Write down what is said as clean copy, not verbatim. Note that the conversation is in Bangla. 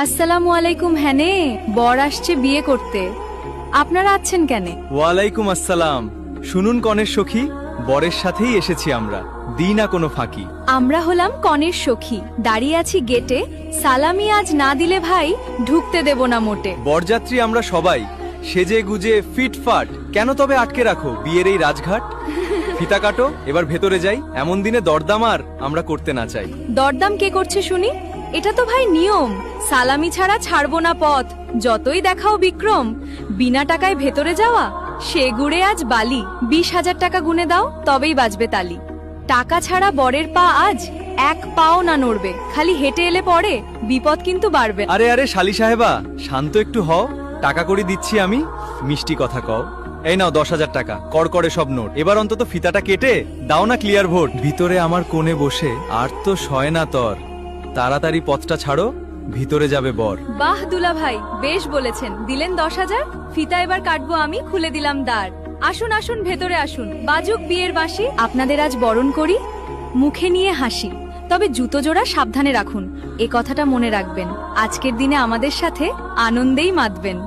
আসসালামু আলাইকুম। হ্যানে বর আসছে বিয়ে করতে, আপনারা আছেন কেন? ওয়ালাইকুম আসসালাম। শুনুন কনের সখী, বরের সাথেই এসেছি আমরা, দিই না কোনো ফাঁকি। আমরা হলাম কনের সখী, দাঁড়িয়ে আছি গেটে। সালামি আজ না দিলে ভাই ঢুকতে দেব না মোটে। বরযাত্রী আমরা সবাই, সেজে গুজে ফিটফাট, কেন তবে আটকে রাখো বিয়ের এই রাজঘাট? ফিতা কাটো, এবার ভেতরে যাই, এমন দিনে দরদাম আর আমরা করতে না চাই। দরদাম কে করছে শুনি? এটা তো ভাই নিয়ম, সালামি ছাড়া ছাড়বো না পথ। যতই দেখাও বিক্রম, বিনা টাকায় ভেতরে যাওয়া সে গুড়ে আজ বালি। 20,000 টাকা গুনে দাও, তবেই বাজবে তালি। টাকা ছাড়া বরের পা আজ এক পাও না নড়বে, খালি হেঁটে এলে পরে বিপদ কিন্তু বাড়বে। আরে আরে শালি সাহেবা, শান্ত একটু হও, টাকা করে দিচ্ছি আমি, মিষ্টি কথা কও। এই নাও 10,000 টাকা, কড়কড়ে সব নোট। এবার অন্তত ফিতাটা কেটে দাও না ক্লিয়ার ভোট। ভিতরে আমার কোণে বসে আর তো সয় না তর, তাড়াতাড়ি পথটা ছাড়ো, ভিতরে যাবে বর। বাহ দুলা ভাই, বেশ বলেছেন। দিলেন 10,000, ফিতা এবার কাটবো আমি, খুলে দিলাম দ্বার। আসুন আসুন ভেতরে আসুন, বাজুক বিয়ের বাঁশি। আপনাদের আজ বরণ করি, মুখে নিয়ে হাসি, তবে জুতো জোড়া সাবধানে রাখুন। এ কথাটা মনে রাখবেন, আজকের দিনে আমাদের সাথে আনন্দেই মাতবেন।